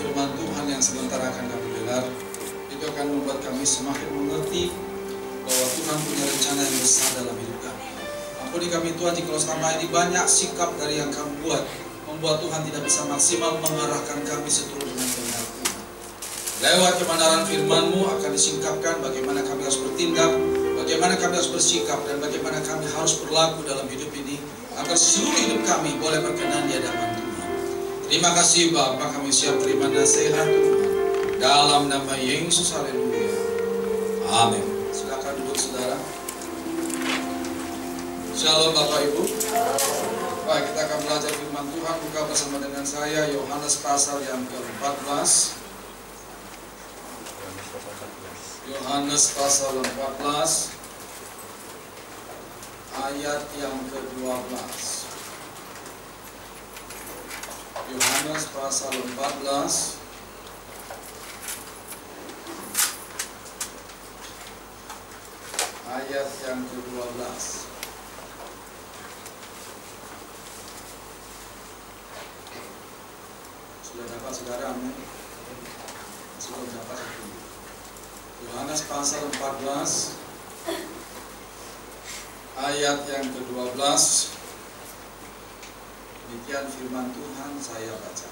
firman Tuhan yang sebentar akan kami dengar, itu akan membuat kami semakin mengerti bahwa Tuhan punya rencana yang besar dalam hidup kami. Ampuni kami Tuhan jika selama ini banyak sikap dari yang kami buat membuat Tuhan tidak bisa maksimal mengarahkan kami seturut dengan kehendak Tuhan. Lewat kebenaran firman-Mu akan disingkapkan bagaimana kami harus bertindak, bagaimana kami harus bersikap, dan bagaimana kami harus berlaku dalam hidup ini agar seluruh hidup kami boleh berkenan di hadapan Tuhan. Terima kasih Bapa, kami siap terima nasihat Tuhan dalam nama Yesus. Haleluya. Amin. Silakan duduk saudara. Shalom Bapak Ibu. Baik, kita akan belajar firman Tuhan. Buka bersama dengan saya Yohanes pasal yang ke-14. Yohanes pasal 14 ayat yang ke-12. Yohanes pasal 14 ayat yang ke-12. Sudah dapat saudara? Amin. Sudah dapat. Yohanes pasal 14 ayat yang ke-12. Demikian firman Tuhan, saya baca.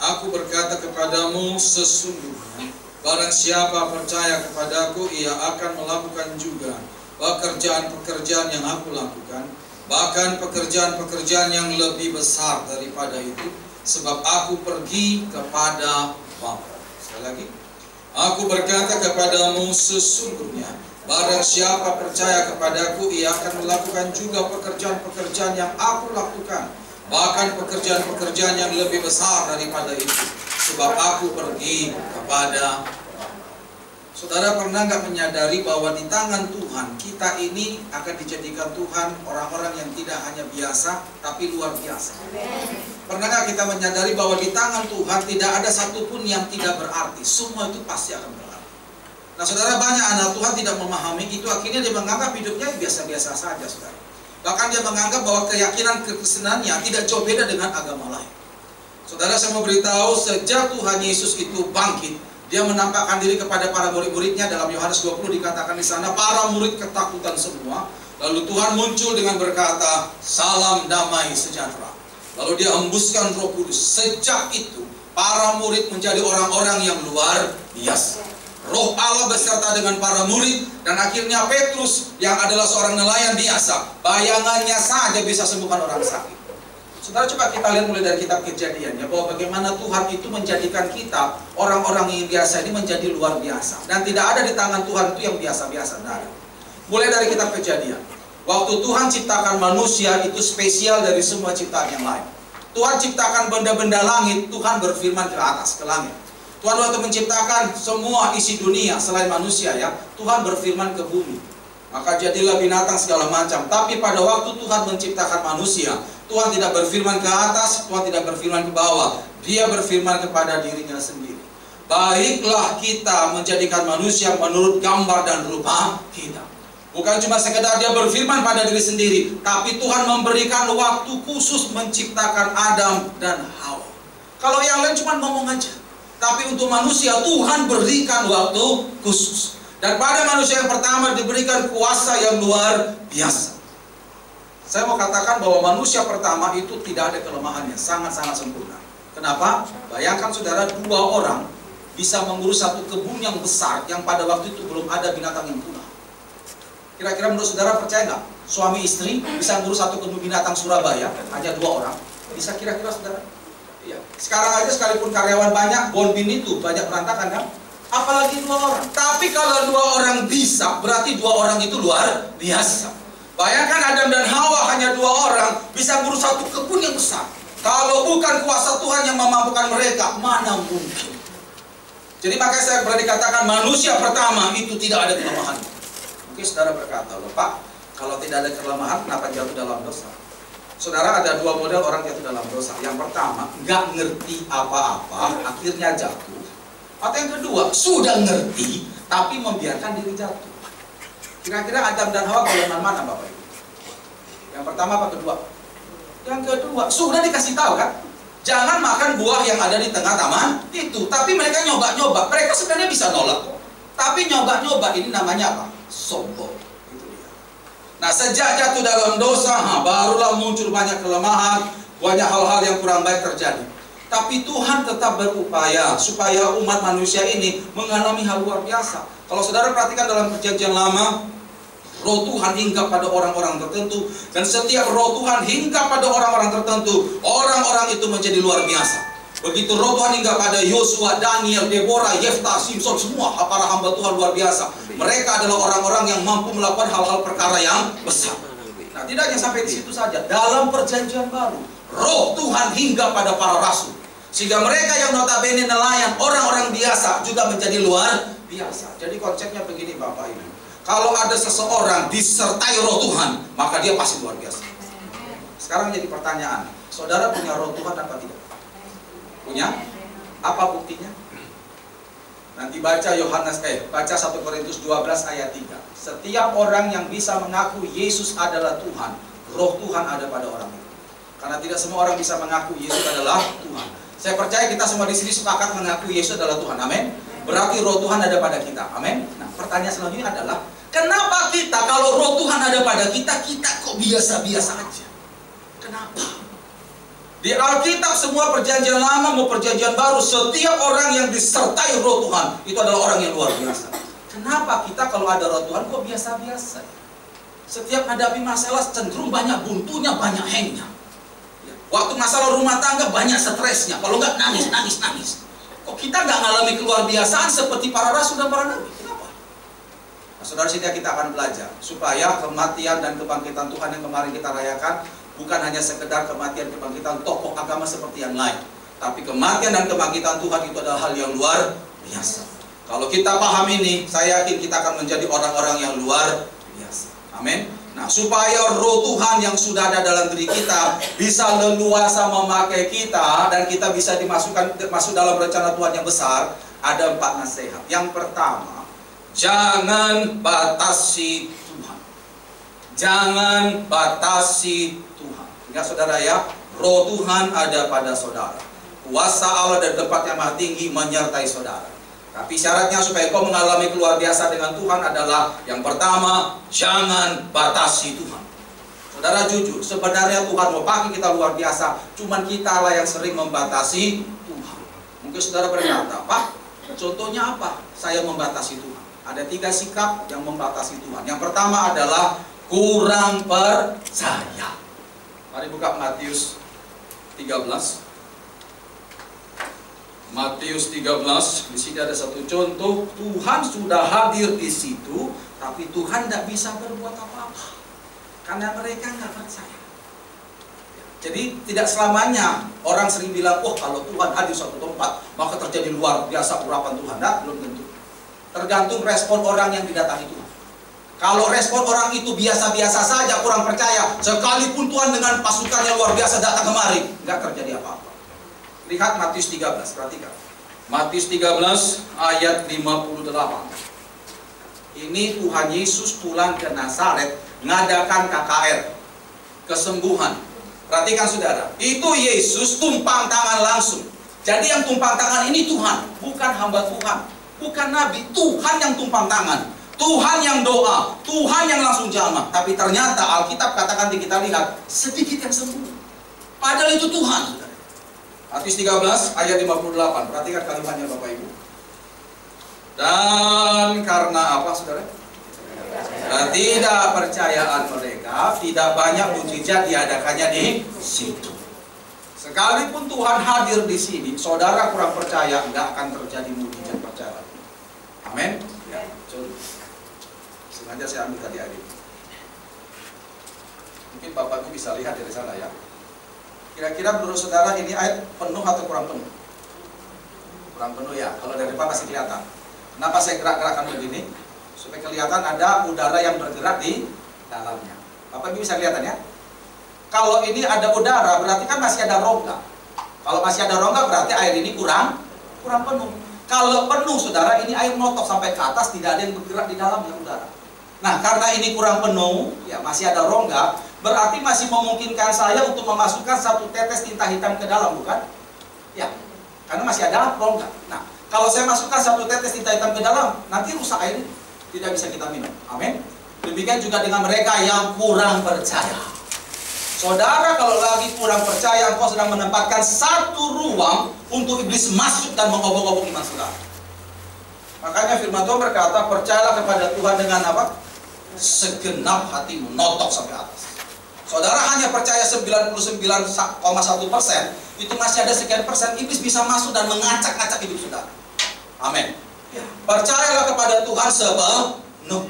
Aku berkata kepadamu, sesungguhnya barang siapa percaya kepadaku, ia akan melakukan juga pekerjaan-pekerjaan yang aku lakukan, bahkan pekerjaan-pekerjaan yang lebih besar daripada itu, sebab aku pergi kepada Bapa. Sekali lagi, aku berkata kepadamu, sesungguhnya barang siapa percaya kepadaku, ia akan melakukan juga pekerjaan-pekerjaan yang aku lakukan, bahkan pekerjaan-pekerjaan yang lebih besar daripada itu, sebab aku pergi kepada. Saudara pernah nggak menyadari bahwa di tangan Tuhan kita ini akan dijadikan Tuhan orang-orang yang tidak hanya biasa, tapi luar biasa? Pernah nggak kita menyadari bahwa di tangan Tuhan tidak ada satupun yang tidak berarti, semua itu pasti akan berarti. Nah saudara, banyak anak Tuhan tidak memahami itu, akhirnya dia menganggap hidupnya biasa-biasa saja saudara. Bahkan dia menganggap bahwa keyakinan kekristenannya tidak jauh beda dengan agama lain. Saudara, saya mau beritahu, sejak Tuhan Yesus itu bangkit, dia menampakkan diri kepada para murid-muridnya. Dalam Yohanes 20 dikatakan di sana, para murid ketakutan semua. Lalu Tuhan muncul dengan berkata, salam damai sejahtera. Lalu dia hembuskan Roh Kudus. Sejak itu, para murid menjadi orang-orang yang luar biasa. Roh Allah beserta dengan para murid, dan akhirnya Petrus yang adalah seorang nelayan biasa, bayangannya saja bisa sembuhkan orang sakit. Saudara, coba kita lihat mulai dari kitab Kejadian ya, bahwa bagaimana Tuhan itu menjadikan kita orang-orang yang biasa ini menjadi luar biasa, dan tidak ada di tangan Tuhan itu yang biasa-biasa. Mulai dari kitab Kejadian, waktu Tuhan ciptakan manusia itu spesial dari semua ciptaan yang lain. Tuhan ciptakan benda-benda langit, Tuhan berfirman ke atas, ke langit. Tuhan waktu menciptakan semua isi dunia selain manusia ya, Tuhan berfirman ke bumi. Maka jadilah binatang segala macam. Tapi pada waktu Tuhan menciptakan manusia, Tuhan tidak berfirman ke atas, Tuhan tidak berfirman ke bawah. Dia berfirman kepada dirinya sendiri. Baiklah kita menjadikan manusia menurut gambar dan rupa kita. Bukan cuma sekedar dia berfirman pada diri sendiri, tapi Tuhan memberikan waktu khusus menciptakan Adam dan Hawa. Kalau yang lain cuma ngomong aja, tapi untuk manusia Tuhan berikan waktu khusus. Dan pada manusia yang pertama diberikan kuasa yang luar biasa. Saya mau katakan bahwa manusia pertama itu tidak ada kelemahannya, sangat-sangat sempurna. Kenapa? Bayangkan saudara, dua orang bisa mengurus satu kebun yang besar, yang pada waktu itu belum ada binatang yang punah. Kira-kira menurut saudara percaya nggak? Suami istri bisa mengurus satu kebun binatang Surabaya, hanya dua orang. Bisa kira-kira saudara? Iya. Sekarang aja sekalipun karyawan banyak, Bonbin itu banyak berantakan kan? Apalagi dua orang. Tapi kalau dua orang bisa, berarti dua orang itu luar biasa. Bayangkan Adam dan Hawa hanya dua orang bisa ngurus satu kebun yang besar. Kalau bukan kuasa Tuhan yang memampukan mereka, mana mungkin? Jadi makanya saya berani katakan manusia pertama itu tidak ada kelemahan. Mungkin saudara berkata, loh Pak, kalau tidak ada kelemahan, kenapa jatuh dalam dosa? Saudara, ada dua model orang jatuh dalam dosa. Yang pertama, nggak ngerti apa-apa, akhirnya jatuh. Atau yang kedua, sudah ngerti, tapi membiarkan diri jatuh. Kira-kira Adam dan Hawa golongan mana Bapak Ibu? Yang pertama apa kedua? Yang kedua, sudah dikasih tahu kan? jangan makan buah yang ada di tengah taman itu. Tapi mereka nyoba-nyoba. Mereka sebenarnya bisa nolak, tapi nyoba-nyoba ini namanya apa? Sombong. Itu dia. Nah, sejak jatuh dalam dosa, barulah muncul banyak kelemahan, banyak hal-hal yang kurang baik terjadi. Tapi Tuhan tetap berupaya supaya umat manusia ini mengalami hal luar biasa. Kalau saudara perhatikan dalam Perjanjian Lama, Roh Tuhan hinggap pada orang-orang tertentu, dan setiap Roh Tuhan hinggap pada orang-orang tertentu, orang-orang itu menjadi luar biasa. Begitu Roh Tuhan hinggap pada Yosua, Daniel, Deborah, Yefta, Simpson, semua para hamba Tuhan luar biasa. Mereka adalah orang-orang yang mampu melakukan hal-hal perkara yang besar. Nah, tidak hanya sampai di situ saja. Dalam Perjanjian Baru, Roh Tuhan hinggap pada para rasul, sehingga mereka yang notabene nelayan, orang-orang biasa juga menjadi luar biasa. Jadi konsepnya begini Bapak Ibu, kalau ada seseorang disertai Roh Tuhan, maka dia pasti luar biasa. Sekarang jadi pertanyaan, saudara punya Roh Tuhan apa tidak? Punya? Apa buktinya? Nanti baca baca 1 Korintus 12 ayat 3. Setiap orang yang bisa mengaku Yesus adalah Tuhan, Roh Tuhan ada pada orang itu. Karena tidak semua orang bisa mengaku Yesus adalah Tuhan. Saya percaya kita semua di sini sepakat mengaku Yesus adalah Tuhan. Amin. Berarti Roh Tuhan ada pada kita. Amin. Nah, pertanyaan selanjutnya adalah, kenapa kita kalau Roh Tuhan ada pada kita, kita kok biasa-biasa aja? Kenapa? Di Alkitab semua Perjanjian Lama mau Perjanjian Baru, setiap orang yang disertai Roh Tuhan itu adalah orang yang luar biasa. Kenapa kita kalau ada Roh Tuhan kok biasa-biasa? Setiap hadapi masalah cenderung banyak buntunya, banyak hangnya. Waktu masalah rumah tangga banyak stresnya. Kalau nggak nangis. Kok kita nggak ngalami keluar biasaan seperti para rasul dan para nabi? Kenapa? Nah, saudara, sini kita akan belajar supaya kematian dan kebangkitan Tuhan yang kemarin kita rayakan bukan hanya sekedar kematian kebangkitan tokoh agama seperti yang lain, tapi kematian dan kebangkitan Tuhan itu adalah hal yang luar biasa. Kalau kita paham ini, saya yakin kita akan menjadi orang-orang yang luar biasa. Amin. Nah, supaya Roh Tuhan yang sudah ada dalam diri kita bisa leluasa memakai kita dan kita bisa masuk dalam rencana Tuhan yang besar, ada 4 nasihat. Yang pertama, jangan batasi Tuhan. Jangan batasi Tuhan. Ingat saudara ya, Roh Tuhan ada pada saudara. Kuasa Allah dari tempat yang maha tinggi menyertai saudara. Tapi syaratnya supaya kau mengalami keluar biasa dengan Tuhan adalah, yang pertama, jangan batasi Tuhan. Saudara, jujur, sebenarnya Tuhan mau pakai kita luar biasa, cuman kita lah yang sering membatasi Tuhan. Mungkin saudara berkata, Pak, contohnya apa? Saya membatasi Tuhan. Ada 3 sikap yang membatasi Tuhan. Yang pertama adalah kurang percaya. Mari buka Matius 13. Matius 13, di sini ada satu contoh. Tuhan sudah hadir di situ, tapi Tuhan tidak bisa berbuat apa-apa karena mereka nggak percaya. Jadi tidak selamanya orang sering bilang, oh kalau Tuhan hadir suatu tempat maka terjadi luar biasa urapan Tuhan. Nah, belum tentu. Tergantung respon orang yang didatangi Tuhan. Kalau respon orang itu biasa-biasa saja, kurang percaya, sekalipun Tuhan dengan pasukannya luar biasa datang kemari, nggak terjadi apa-apa. Lihat Matius 13, perhatikan. Matius 13 ayat 58. Ini Tuhan Yesus pulang ke Nazaret, ngadakan KKR, kesembuhan. Perhatikan saudara, itu Yesus tumpang tangan langsung. Jadi yang tumpang tangan ini Tuhan, bukan hamba Tuhan, bukan nabi. Tuhan yang tumpang tangan, Tuhan yang doa, Tuhan yang langsung jamah. Tapi ternyata Alkitab katakan, kita lihat sedikit yang sembuh. Padahal itu Tuhan, saudara. Matius 13 ayat 58. Perhatikan kalimatnya Bapak Ibu. Dan karena apa saudara? Ketidakpercayaan mereka, tidak banyak mujizat diadakannya di situ. Sekalipun Tuhan hadir di sini, saudara kurang percaya, nggak akan terjadi mujizat, percaya. Amin. Ya, sengaja saya ambil tadi adik. Mungkin Bapak Ibu bisa lihat dari sana ya. Kira-kira menurut saudara ini ayat penuh atau kurang penuh? Kurang penuh ya, kalau dari depan masih kelihatan. Kenapa saya gerak-gerakkan begini? Supaya kelihatan ada udara yang bergerak di dalamnya. Bapak Ibu bisa kelihatan ya? Kalau ini ada udara, berarti kan masih ada rongga. Kalau masih ada rongga, berarti air ini kurang penuh. Kalau penuh saudara, ini air melotok sampai ke atas, tidak ada yang bergerak di dalamnya udara. Nah, karena ini kurang penuh, ya masih ada rongga, berarti masih memungkinkan saya untuk memasukkan 1 tetes tinta hitam ke dalam, bukan? Ya, karena masih ada rongga. Nah, kalau saya masukkan 1 tetes tinta hitam ke dalam, nanti rusak air, tidak bisa kita minum. Amin. Demikian juga dengan mereka yang kurang percaya. Saudara, kalau lagi kurang percaya, engkau sedang menempatkan satu ruang untuk iblis masuk dan mengobok-obok iman saudara. Makanya firman Tuhan berkata, percayalah kepada Tuhan dengan apa? Segenap hatimu, notok sampai atas. Saudara hanya percaya 99,1%, itu masih ada sekian persen, iblis bisa masuk dan mengacak-acak hidup saudara. Amin. Ya. Percayalah kepada Tuhan sepenuh.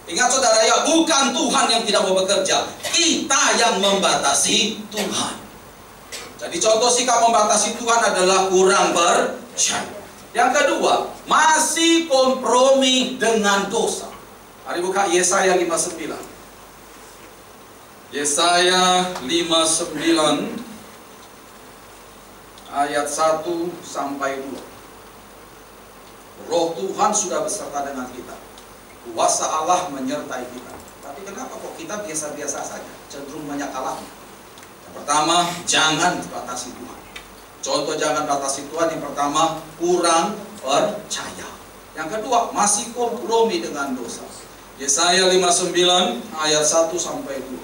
Ingat saudara ya, bukan Tuhan yang tidak mau bekerja, kita yang membatasi Tuhan. Jadi contoh sikap membatasi Tuhan adalah kurang percaya. Yang kedua, masih kompromi dengan dosa. Mari buka Yesaya 59. Yesaya 59 ayat 1 sampai 2. Roh Tuhan sudah beserta dengan kita. Kuasa Allah menyertai kita. Tapi kenapa kok kita biasa-biasa saja, cenderung banyak kalahnya? Yang pertama, jangan batasi Tuhan. Contoh jangan batasi Tuhan, yang pertama, kurang percaya. Yang kedua, masih kompromi dengan dosa. Yesaya 59 ayat 1 sampai 2.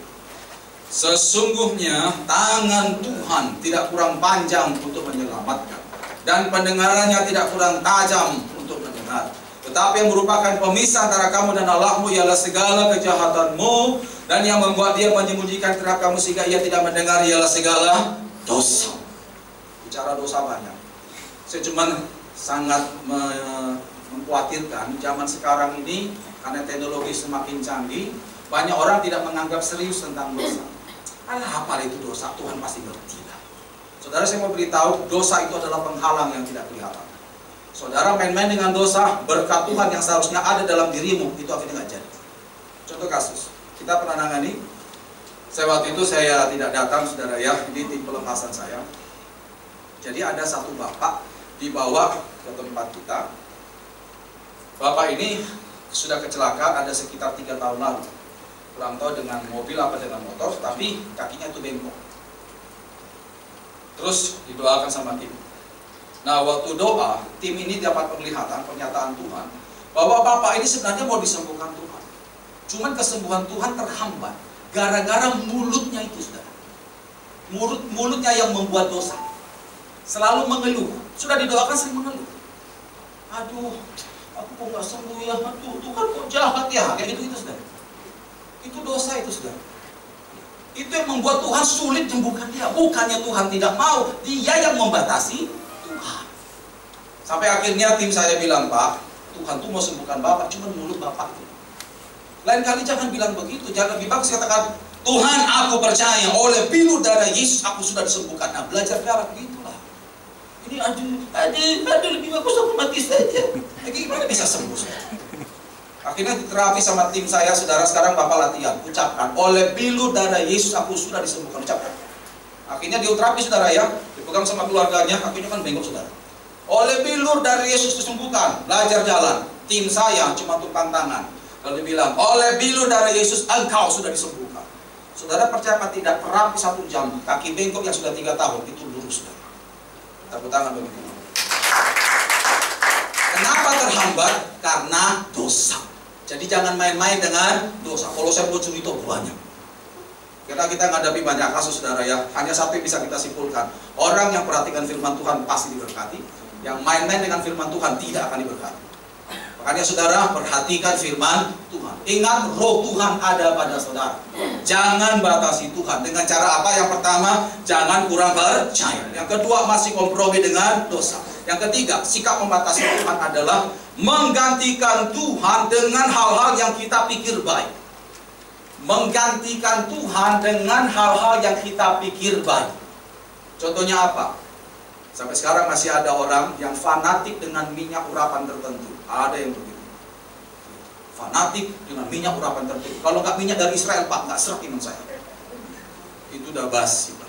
Sesungguhnya tangan Tuhan tidak kurang panjang untuk menyelamatkan, dan pendengarannya tidak kurang tajam untuk mendengar. Tetapi yang merupakan pemisah antara kamu dan Allahmu ialah segala kejahatanmu, dan yang membuat dia menyembunyikan terhadap kamu sehingga ia tidak mendengar ialah segala dosa. Bicara dosa banyak. Saya cuma sangat mengkhawatirkan zaman sekarang ini, karena teknologi semakin canggih, banyak orang tidak menganggap serius tentang dosa. Alah, apa itu dosa? Tuhan pasti ngerti lah. Saudara, saya mau beritahu, dosa itu adalah penghalang yang tidak kelihatan. Saudara main-main dengan dosa, berkat Tuhan yang seharusnya ada dalam dirimu, itu akhirnya nggak jadi. Contoh kasus, kita pernah nangani. Waktu itu saya tidak datang, saudara ya, ini tim pelepasan saya. Jadi ada satu bapak dibawa ke tempat kita. Bapak ini sudah kecelakaan ada sekitar 3 tahun lalu. Kurang tahu dengan mobil apa dengan motor, tapi kakinya itu bengkok. Terus didoakan sama tim. Nah, waktu doa, tim ini dapat penglihatan, pernyataan Tuhan, bahwa bapak ini sebenarnya mau disembuhkan Tuhan. Cuman kesembuhan Tuhan terhambat gara-gara mulutnya itu, saudara. Mulutnya yang membuat dosa. Selalu mengeluh. Sudah didoakan sering mengeluh. Aduh, aku kok nggak sembuh ya? Aduh, Tuhan kok jahat ya? Kayak itu saudara. Itu dosa itu, saudara. Itu yang membuat Tuhan sulit menyembuhkan dia. Bukannya Tuhan tidak mau, dia yang membatasi Tuhan. Sampai akhirnya tim saya bilang, Pak, Tuhan tuh mau sembuhkan Bapak, cuma mulut Bapak itu. Lain kali jangan bilang begitu, jangan lebih bagus katakan, Tuhan, aku percaya oleh pilu darah Yesus aku sudah disembuhkan. Nah, belajar darah begitulah. Ini aduh, lebih bagus aku mati saja. Gimana bisa sembuh, saudara? Akhirnya diterapi sama tim saya, saudara. Sekarang Bapak latihan, ucapkan, oleh pilu darah Yesus aku sudah disembuhkan. Ucapkan. Akhirnya diuterapi, saudara ya, dipegang sama keluarganya, akhirnya kan bengkok, saudara. Oleh pilu dari Yesus disembuhkan, belajar jalan. Tim saya cuma tumpang tangan. Lalu dibilang, oleh pilu dari Yesus engkau sudah disembuhkan. Saudara percaya apa tidak? Terapi 1 jam, kaki bengkok yang sudah 3 tahun itu lurus, saudara. Tepuk tangan bagi Tuhan. Kenapa terhambat? Karena dosa. Jadi jangan main-main dengan dosa. Kalau saya mau cerita banyak. Karena kita menghadapi banyak kasus, saudara ya. Hanya satu yang bisa kita simpulkan. Orang yang perhatikan firman Tuhan pasti diberkati. Yang main-main dengan firman Tuhan tidak akan diberkati. Makanya saudara perhatikan firman Tuhan. Ingat, roh Tuhan ada pada saudara. Jangan batasi Tuhan. Dengan cara apa? Yang pertama, jangan kurang percaya. Yang kedua, masih kompromi dengan dosa. Yang ketiga, sikap membatasi Tuhan adalah menggantikan Tuhan dengan hal-hal yang kita pikir baik. Menggantikan Tuhan dengan hal-hal yang kita pikir baik. Contohnya apa? Sampai sekarang masih ada orang yang fanatik dengan minyak urapan tertentu. Ada yang begitu. Fanatik dengan minyak urapan tertentu. Kalau nggak minyak dari Israel, Pak, nggak serap iman saya. Itu udah basi, Pak.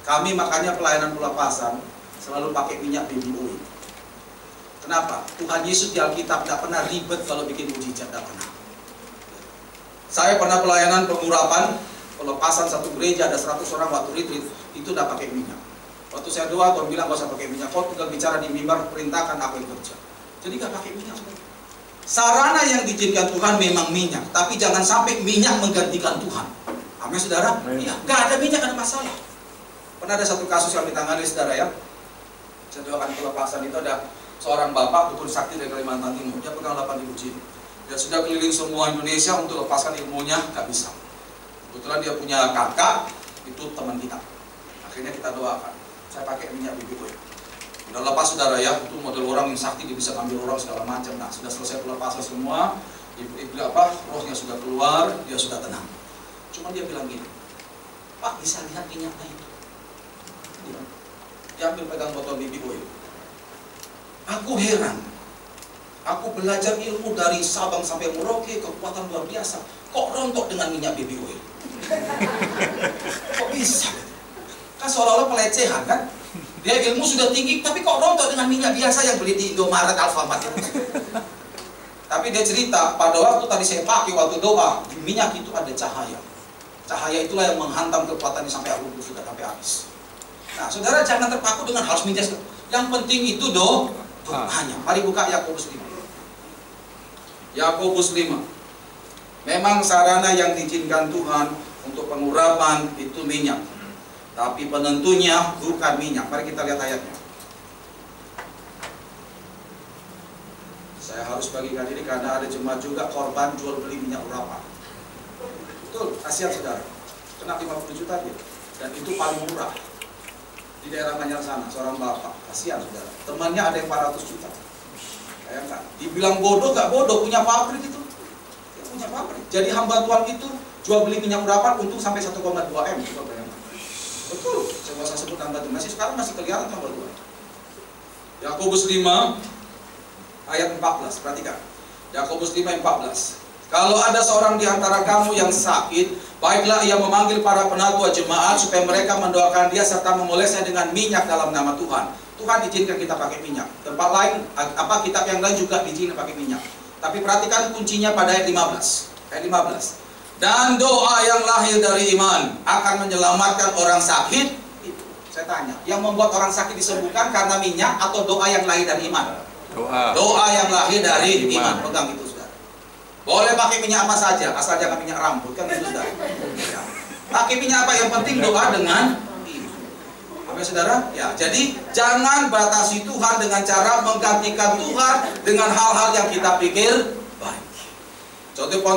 Kami makanya pelayanan pelepasan selalu pakai minyak baby oil. Kenapa? Tuhan Yesus di Alkitab tidak pernah ribet kalau bikin mujizat, tidak pernah. Saya pernah pelayanan pengurapan, pelepasan satu gereja ada 100 orang waktu retreat, itu udah pakai minyak. Waktu saya doa, Tuhan bilang gak usah pakai minyak. Kau tinggal bicara di mimbar, perintahkan aku yang kerja. Jadi gak pakai minyak. Sarana yang diizinkan Tuhan memang minyak, tapi jangan sampai minyak menggantikan Tuhan. Amin, saudara? Iya, gak ada minyak, gak ada masalah. Pernah ada satu kasus yang ditangani, saudara ya. Saya doakan pelepasan itu, ada seorang bapak dukun sakti dari Kalimantan Timur. Dia pegang 8.000 jin. Dia sudah keliling semua Indonesia untuk lepaskan ilmunya, gak bisa. Kebetulan dia punya kakak, itu teman kita. Akhirnya kita doakan. Saya pakai minyak BB oil. Udah lepas, saudara ya, itu model orang yang sakti, dia bisa ambil orang segala macam. Nah, sudah selesai pelepasan semua, rohnya sudah keluar, dia sudah tenang. Cuma dia bilang gini, Pak, bisa lihat minyaknya itu? Dia ambil pegang botol BB oil. Aku heran. Aku belajar ilmu dari Sabang sampai Merauke, kekuatan luar biasa. Kok rontok dengan minyak BB oil? Kok bisa? Kan seolah-olah pelecehan kan? Dia ilmu sudah tinggi, tapi kok rontok dengan minyak biasa yang beli di Indomaret, Alfamart itu. Tapi dia cerita, pada waktu tadi saya pakai waktu doa, di minyak itu ada cahaya. Cahaya itulah yang menghantam kekuatannya sampai aku sudah sampai habis. Nah, saudara jangan terpaku dengan harus minyak. Yang penting itu doanya. Mari buka Yakobus 5. Yakobus 5. Memang sarana yang diizinkan Tuhan untuk pengurapan itu minyak. Tapi penentunya bukan minyak. Mari kita lihat ayatnya. Saya harus bagikan ini karena ada jemaat juga korban jual beli minyak urapan. Betul, kasihan saudara. Kena 50 juta dia. Dan itu paling murah. Di daerah Manyar sana, seorang bapak. Kasihan saudara. Temannya ada yang 400 juta. Bayangkan. Dibilang bodoh, gak bodoh. Punya pabrik itu. Dia punya pabrik. Jadi hamba Tuhan itu jual beli minyak urapan untung sampai 1,2 M. Coba bayangkan. Betul, saya nggak usah sebut nama itu. Sekarang masih kelihatan tambah 2. Yakobus 5 ayat 14, perhatikan. Yakobus 5:14. Kalau ada seorang di antara kamu yang sakit, baiklah ia memanggil para penatua jemaat supaya mereka mendoakan dia serta memolesnya dengan minyak dalam nama Tuhan. Tuhan izinkan kita pakai minyak. Tempat lain, kitab yang lain juga diizinkan pakai minyak. Tapi perhatikan kuncinya pada ayat 15. Ayat 15. Dan doa yang lahir dari iman akan menyelamatkan orang sakit. Itu saya tanya, yang membuat orang sakit disembuhkan karena minyak atau doa yang lahir dari iman? Doa yang lahir dari iman. Pegang itu, saudara. Boleh pakai minyak apa saja, asal jangan minyak rambut, kan itu, saudara. Ya. Pakai minyak apa, yang penting doa dengan iman. Apa, saudara? Ya, jadi jangan batasi Tuhan dengan cara menggantikan Tuhan dengan hal-hal yang kita pikir baik.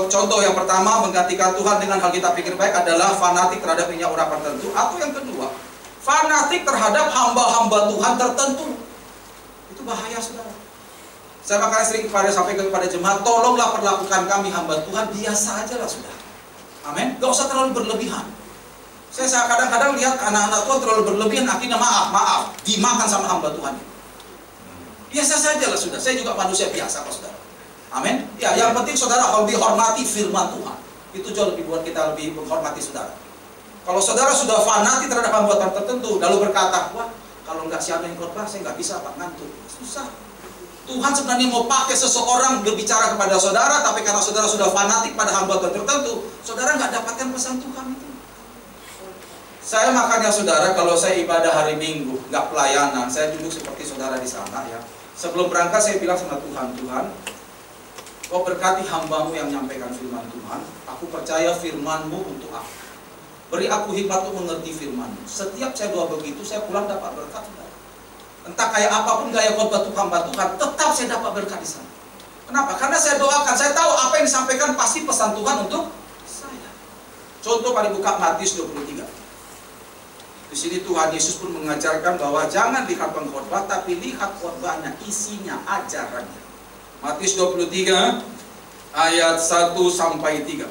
Contoh yang pertama, menggantikan Tuhan dengan hal kita pikir baik adalah fanatik terhadap minyak urapan tertentu. Atau yang kedua, fanatik terhadap hamba-hamba Tuhan tertentu. Itu bahaya, saudara. Saya makanya sering sampaikan kepada jemaat, tolonglah perlakukan kami hamba Tuhan biasa aja lah, saudara. Amin. Gak usah terlalu berlebihan. Saya kadang-kadang lihat anak-anak Tuhan terlalu berlebihan, akhirnya maaf, dimakan sama hamba Tuhan. Biasa saja lah, saudara. Saya juga manusia biasa kok, saudara. Amin. Ya, yang penting saudara lebih hormati firman Tuhan. Itu jauh lebih buat kita lebih menghormati saudara. Kalau saudara sudah fanatik terhadap perbuatan tertentu, lalu berkata, wah, kalau nggak siapa yang khotbah, saya nggak bisa, Pak, ngantuk. Susah. Tuhan sebenarnya mau pakai seseorang berbicara kepada saudara, tapi karena saudara sudah fanatik pada perbuatan tertentu, saudara nggak dapatkan pesan Tuhan itu. Saya makanya saudara, kalau saya ibadah hari Minggu, nggak pelayanan, saya duduk seperti saudara di sana ya. Sebelum berangkat saya bilang sama Tuhan, Tuhan, Kau berkati hambamu yang menyampaikan firman Tuhan. Aku percaya firman-Mu untuk aku. Beri aku hikmat untuk mengerti firman-Mu. Setiap saya doa begitu, saya pulang dapat berkat. Entah kayak apapun gaya khotbah hamba Tuhan, tetap saya dapat berkat di sana. Kenapa? Karena saya doakan, saya tahu apa yang disampaikan pasti pesan Tuhan untuk saya. Contoh, pada buka Matius 23. Di sini Tuhan Yesus pun mengajarkan bahwa jangan lihat pengkhotbah, tapi lihat khotbahnya, isinya, ajarannya. Matius 23 ayat 1 sampai 3.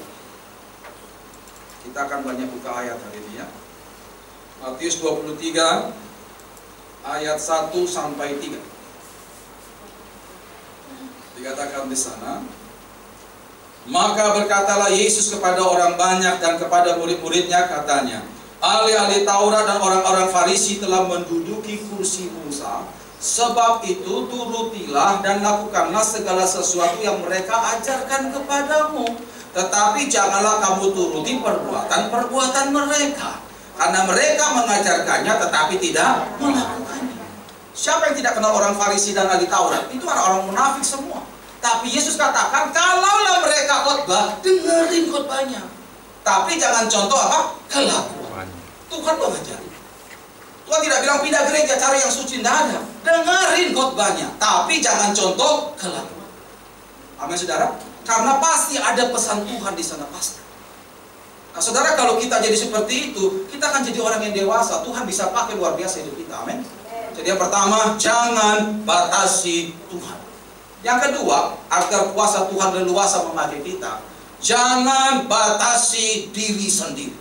Kita akan banyak buka ayat hari ini ya. Matius 23 ayat 1 sampai 3. Dikatakan di sana, maka berkatalah Yesus kepada orang banyak dan kepada murid-muridnya, katanya, ahli-ahli Taurat dan orang-orang Farisi telah menduduki kursi Musa. Sebab itu turutilah dan lakukanlah segala sesuatu yang mereka ajarkan kepadamu. Tetapi janganlah kamu turuti perbuatan-perbuatan mereka. Karena mereka mengajarkannya tetapi tidak melakukannya. Siapa yang tidak kenal orang Farisi dan ahli Taurat? Itu orang-orang munafik semua. Tapi Yesus katakan, kalaulah mereka khotbah, dengerin khotbahnya. Tapi jangan contoh apa? Kelakuan. Tuhan mengajari. Tuhan tidak bilang pindah gereja cari yang suci, tidak ada. Dengerin khotbahnya, tapi jangan contoh kelakuan. Amin saudara. Karena pasti ada pesan Tuhan di sana pasti. Nah saudara, kalau kita jadi seperti itu, kita akan jadi orang yang dewasa. Tuhan bisa pakai luar biasa hidup kita. Amin. Jadi yang pertama, jangan batasi Tuhan. Yang kedua, agar kuasa Tuhan leluasa memakai kita, jangan batasi diri sendiri.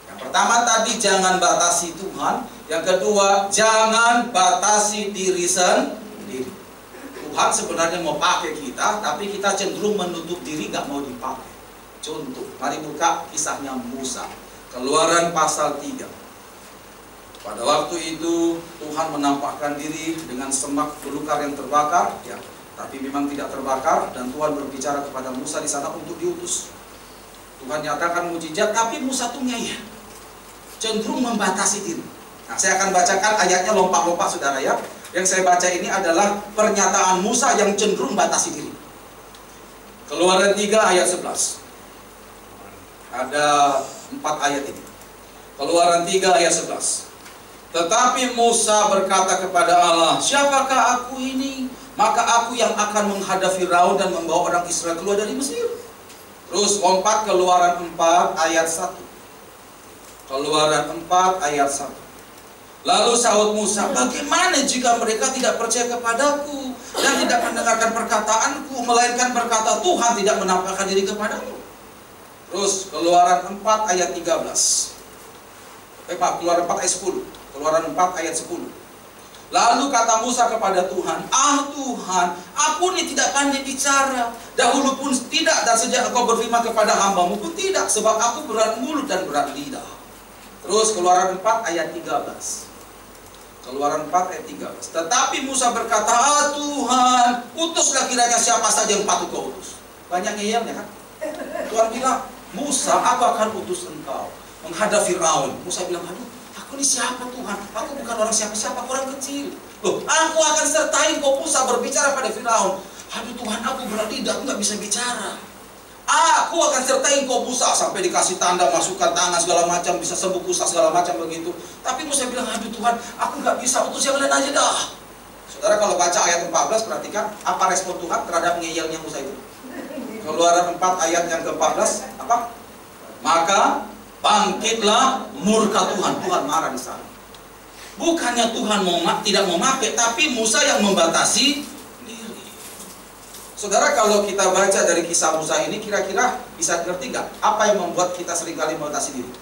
Yang pertama tadi, jangan batasi Tuhan. Yang kedua, jangan batasi diri sendiri. Tuhan sebenarnya mau pakai kita, tapi kita cenderung menutup diri, gak mau dipakai. Contoh, mari buka kisahnya Musa. Keluaran pasal 3. Pada waktu itu Tuhan menampakkan diri dengan semak belukar yang terbakar, ya, tapi memang tidak terbakar, dan Tuhan berbicara kepada Musa di sana untuk diutus. Tuhan nyatakan mujizat, tapi Musa tuh ngeyel, cenderung membatasi diri. Nah, saya akan bacakan ayatnya lompat-lompat saudara ya. Yang saya baca ini adalah pernyataan Musa yang cenderung batasi diri. Keluaran 3 ayat 11. Ada 4 ayat ini. Keluaran 3 ayat 11. Tetapi Musa berkata kepada Allah, siapakah aku ini? Maka aku yang akan menghadap Firaun dan membawa orang Israel keluar dari Mesir. Terus lompat Keluaran 4 ayat 1. Keluaran 4 ayat 1. Lalu sahut Musa, bagaimana jika mereka tidak percaya kepadaku dan tidak mendengarkan perkataanku, melainkan berkata Tuhan tidak menampakkan diri kepadamu. Terus Keluaran 4 ayat 13. Keluaran 4 ayat 10. Keluaran 4 ayat 10. Lalu kata Musa kepada Tuhan, Tuhan, aku ini tidak pandai bicara. Dahulu pun tidak, dan sejak engkau berfirman kepada hambamu pun tidak, sebab aku berat mulut dan berat lidah. Terus Keluaran 4 ayat 13. Keluaran 4 ayat 13. Tetapi Musa berkata, Tuhan, utuslah kiranya siapa saja yang patut kau utus. Banyak ngeyelnya kan? Tuhan bilang, Musa, aku akan utus engkau menghadap Firaun. Musa bilang, aduh, aku ini siapa Tuhan? Aku bukan orang siapa-siapa, orang kecil. Loh, aku akan sertai kau Musa berbicara pada Firaun. Aduh Tuhan, aku berat lidah, aku nggak bisa bicara. Aku akan sertai kau Musa, sampai dikasih tanda, masukkan tangan segala macam, bisa sembuh kusta segala macam begitu. Tapi Musa bilang, aduh Tuhan, aku nggak bisa, utus yang lain aja dah. Saudara kalau baca ayat 14, perhatikan apa respon Tuhan terhadap ngeyelnya Musa itu. Keluaran 4 ayat yang ke-14, apa? Maka bangkitlah murka Tuhan. Tuhan marah di sana. Bukannya Tuhan tidak mau pakai, tapi Musa yang membatasi diri. Saudara, kalau kita baca dari kisah Musa ini, kira-kira bisa ngerti nggak apa yang membuat kita seringkali membatasi diri?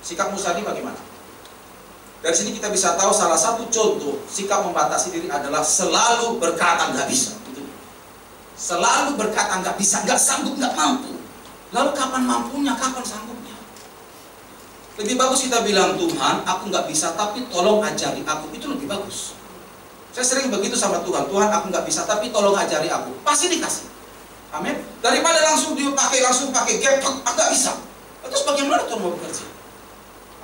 Sikap Musa ini bagaimana? Dari sini kita bisa tahu salah satu contoh sikap membatasi diri adalah selalu berkata nggak bisa. Selalu berkata nggak bisa, nggak sanggup, nggak mampu. Lalu kapan mampunya, kapan sanggupnya? Lebih bagus kita bilang, Tuhan, aku nggak bisa, tapi tolong ajari aku. Itu lebih bagus. Saya sering begitu sama Tuhan, Tuhan, aku nggak bisa, tapi tolong ajari aku. Pasti dikasih. Amin. Daripada langsung pakai gap, nggak bisa. Terus bagaimana Tuhan mau bekerja?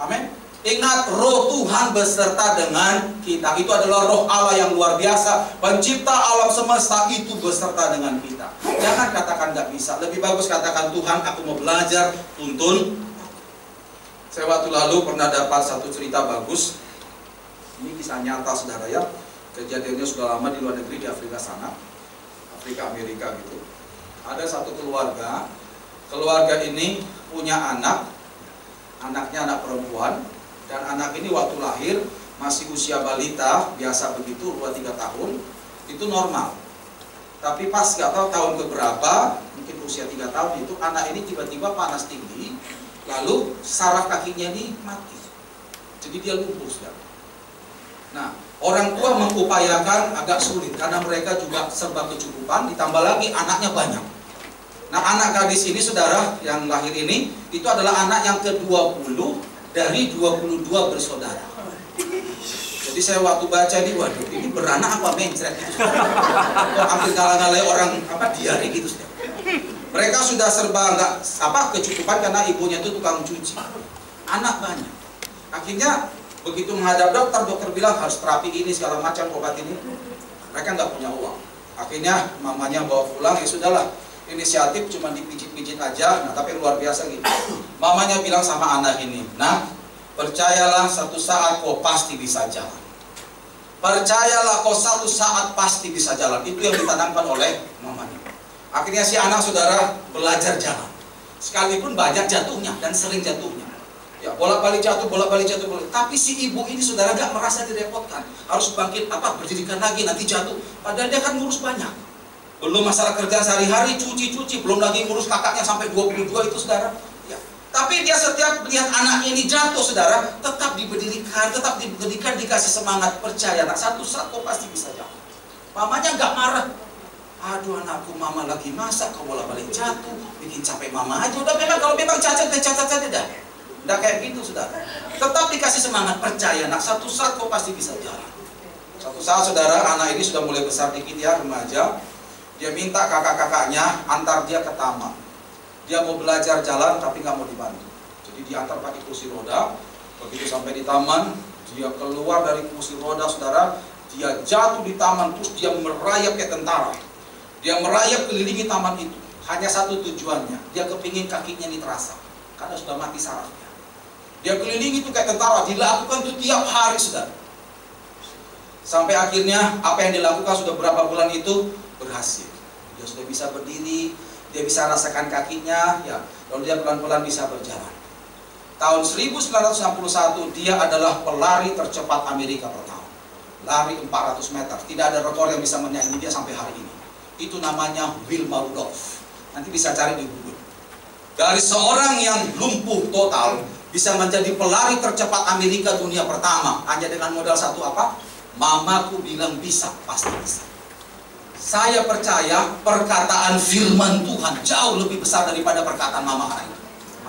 Amin. Ingat, roh Tuhan beserta dengan kita. Itu adalah roh Allah yang luar biasa. Pencipta alam semesta itu beserta dengan kita. Jangan katakan nggak bisa. Lebih bagus katakan, Tuhan, aku mau belajar, tuntun. Saya waktu lalu pernah dapat satu cerita bagus. Ini kisah nyata saudara ya. Kejadiannya sudah lama di luar negeri, di Afrika sana, Afrika Amerika gitu. Ada satu keluarga. Keluarga ini punya anak. Anaknya anak perempuan. Dan anak ini waktu lahir masih usia balita, biasa begitu, 2-3 tahun, itu normal. Tapi pas gak tahu tahun keberapa, mungkin usia 3 tahun itu, anak ini tiba-tiba panas tinggi, lalu saraf kakinya ini mati. Jadi dia lumpuh sekarang. Nah, orang tua mengupayakan agak sulit, karena mereka juga serba kecukupan, ditambah lagi anaknya banyak. Nah, anak gadis ini saudara, yang lahir ini, itu adalah anak yang ke-20, dari 22 bersaudara. Jadi saya waktu baca ini, waduh, ini beranak apa mencret gitu. Hampir ngalah-ngalahin orang diare gitu. Mereka sudah serba kecukupan karena ibunya itu tukang cuci. Anak banyak. Akhirnya begitu menghadap dokter, dokter bilang harus terapi ini segala macam, obat ini. Mereka nggak punya uang. Akhirnya mamanya bawa pulang, ya sudahlah. Inisiatif cuma dipijit-pijit aja, nah tapi luar biasa gitu. Mamanya bilang sama anak ini, nah percayalah satu saat kau pasti bisa jalan. Percayalah kau satu saat pasti bisa jalan. Itu yang ditanamkan oleh mamanya. Akhirnya si anak saudara belajar jalan. Sekalipun banyak jatuhnya dan sering jatuhnya. Ya bolak-balik jatuh. Tapi si ibu ini saudara gak merasa direpotkan. Harus bangkit berdirikan lagi nanti jatuh. Padahal dia kan ngurus banyak. Belum masalah kerjaan sehari-hari, cuci, belum lagi ngurus kakaknya sampai 22 itu saudara. Ya. Tapi dia setiap lihat anaknya ini jatuh saudara, tetap diberikan, dikasih semangat. Percaya nak, satu saat kau pasti bisa jatuh. Mamanya nggak marah. Aduh anakku, mama lagi masak, kau bolak-balik jatuh, bikin capek mama aja. Udah memang kalau memang cacat saja dah. Udah kayak gitu saudara. Tetap dikasih semangat, percaya nak, satu saat kau pasti bisa jalan. Satu saat saudara, anak ini sudah mulai besar dikit ya, remaja. Dia minta kakak-kakaknya antar dia ke taman. Dia mau belajar jalan tapi nggak mau dibantu. Jadi diantar pakai kursi roda. Begitu sampai di taman, dia keluar dari kursi roda saudara. Dia jatuh di taman, terus dia merayap kayak tentara. Dia merayap kelilingi taman itu. Hanya satu tujuannya, dia kepingin kakinya ini terasa. Karena sudah mati sarafnya. Dia kelilingi itu kayak tentara. Dilakukan itu tiap hari saudara. Sampai akhirnya apa yang dilakukan sudah berapa bulan itu berhasil. Dia sudah bisa berdiri, dia bisa rasakan kakinya, ya. Lalu dia pelan-pelan bisa berjalan. Tahun 1961 dia adalah pelari tercepat Amerika per tahun. Lari 400 meter. Tidak ada rekor yang bisa menyaingi dia sampai hari ini. Itu namanya Wilma Rudolph. Nanti bisa cari di Google. Dari seorang yang lumpuh total bisa menjadi pelari tercepat Amerika dunia pertama hanya dengan modal satu apa? Mamaku bilang bisa, pasti bisa. Saya percaya perkataan firman Tuhan jauh lebih besar daripada perkataan mama anak itu.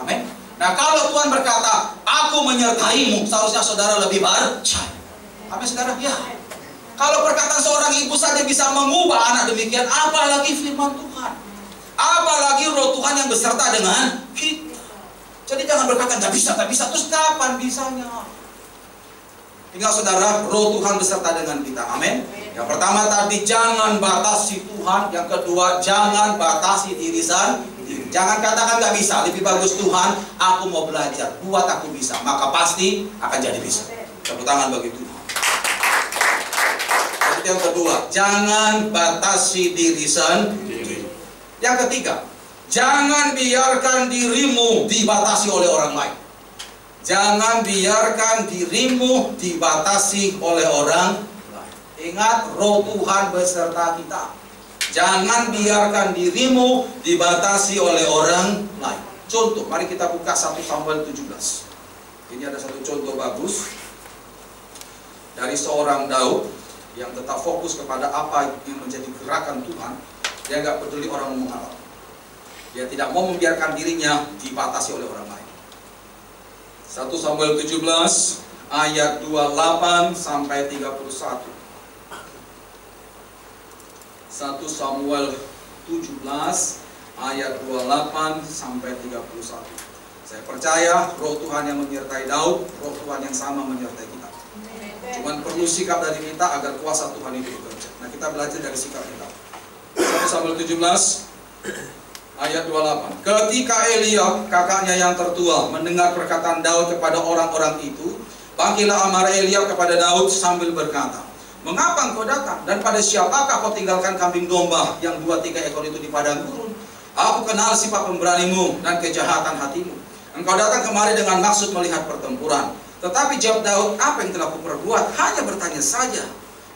Amin. Nah kalau Tuhan berkata, aku menyertaimu, seharusnya saudara lebih percaya. Amin saudara? Ya. Kalau perkataan seorang ibu saja bisa mengubah anak demikian, apalagi firman Tuhan. Apalagi roh Tuhan yang beserta dengan kita. Jadi jangan berkata, nggak bisa, terus kapan bisanya? Tinggal saudara, roh Tuhan beserta dengan kita. Amin. Yang pertama tadi, jangan batasi Tuhan. Yang kedua, jangan batasi diri sendiri. Jangan katakan nggak bisa. Lebih bagus Tuhan, aku mau belajar, buat aku bisa. Maka pasti akan jadi bisa. Tepuk tangan bagi Tuhan. Yang kedua, jangan batasi diri sendiri. Yang ketiga, jangan biarkan dirimu dibatasi oleh orang lain. Jangan biarkan dirimu dibatasi oleh orang lain. Ingat, roh Tuhan beserta kita. Jangan biarkan dirimu dibatasi oleh orang lain. Contoh, mari kita buka 1 Samuel 17. Ini ada satu contoh bagus dari seorang Daud yang tetap fokus kepada apa yang menjadi gerakan Tuhan. Dia nggak peduli orang ngomong apa. Dia tidak mau membiarkan dirinya dibatasi oleh orang lain. 1 Samuel 17 ayat 28 sampai 31. 1 Samuel 17 ayat 28 sampai 31. Saya percaya roh Tuhan yang menyertai Daud, roh Tuhan yang sama menyertai kita. Cuman perlu sikap dari kita agar kuasa Tuhan itu bekerja. Nah, kita belajar dari sikap kita. 1 Samuel 17 ayat 28. Ketika Eliab, kakaknya yang tertua, mendengar perkataan Daud kepada orang-orang itu, bangkitlah amarah Eliab kepada Daud sambil berkata, mengapa engkau datang? Dan pada siapakah kau tinggalkan kambing domba yang 2-3 ekor itu di padang gurun? Aku kenal sifat pemberanimu dan kejahatan hatimu. Engkau datang kemari dengan maksud melihat pertempuran. Tetapi jawab Daud, apa yang telah kuperbuat? Hanya bertanya saja.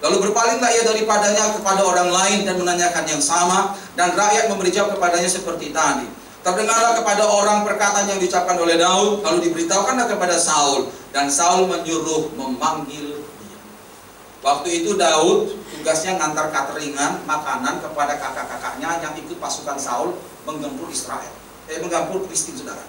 Lalu berpalinglah ia daripadanya kepada orang lain dan menanyakan yang sama. Dan rakyat memberi jawab kepadanya seperti tadi. Terdengarlah kepada orang perkataan yang diucapkan oleh Daud. Lalu diberitahukanlah kepada Saul. Dan Saul menyuruh memanggil dia. Waktu itu Daud tugasnya ngantar cateringan makanan kepada kakak-kakaknya yang ikut pasukan Saul menggempur Israel. Menggempur Filistin, saudara.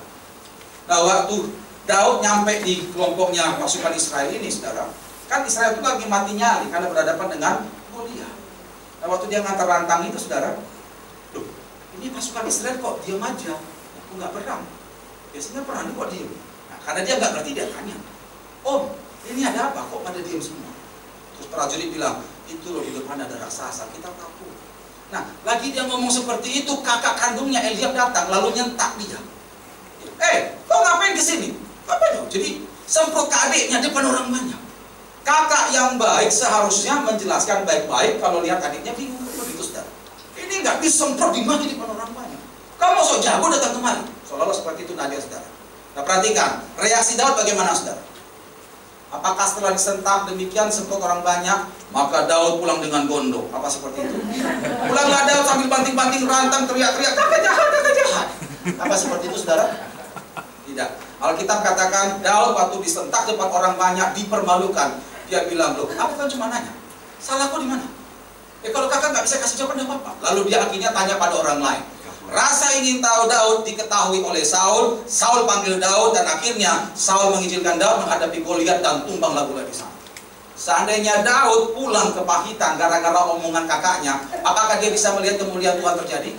Nah, waktu Daud nyampe di kelompoknya pasukan Israel ini, saudara, kan Israel itu lagi mati nyali karena berhadapan dengan Goliat. Nah, waktu dia ngantar rantang itu, saudara, loh, ini pasukan Israel kok diam aja, kok nggak perang? Biasanya perang kok diam. Nah, karena dia nggak ngerti, dia tanya, "Om, ini ada apa? Kok pada diam semua?" Terus prajurit bilang, "Itu loh, di depan ada raksasa, kita takut." Nah, lagi dia ngomong seperti itu, kakak kandungnya Eliab datang lalu nyentak dia. Kau ngapain kesini? Apa? Jadi semprot ke adiknya depan orang banyak. Kakak yang baik seharusnya menjelaskan baik-baik, kalau lihat adiknya bingung begitu, saudara. Ini nggak disemprot dimaki depan orang banyak. Kamu sok jago datang kemari. Seolah-olah seperti itu Nadia, saudara. Nah, perhatikan reaksi Daud bagaimana, saudara? Apakah setelah disentak demikian semprot orang banyak, maka Daud pulang dengan gondok? Apa seperti itu? Pulanglah Daud sambil banting-banting rantang, teriak-teriak, "Kakak jahat, kakak jahat." Apa seperti itu, saudara? Tidak. Alkitab katakan Daud waktu disentak depan orang banyak dipermalukan. Dia bilang, "Loh, aku kan cuma nanya, salahku di mana? Kalau kakak nggak bisa kasih jawaban, apa-apa." Lalu dia akhirnya tanya pada orang lain. Rasa ingin tahu Daud diketahui oleh Saul. Saul panggil Daud dan akhirnya Saul mengizinkan Daud menghadapi Goliat dan tumbang lagulah di sana. Seandainya Daud pulang kepahitan gara-gara omongan kakaknya, apakah dia bisa melihat kemuliaan Tuhan terjadi?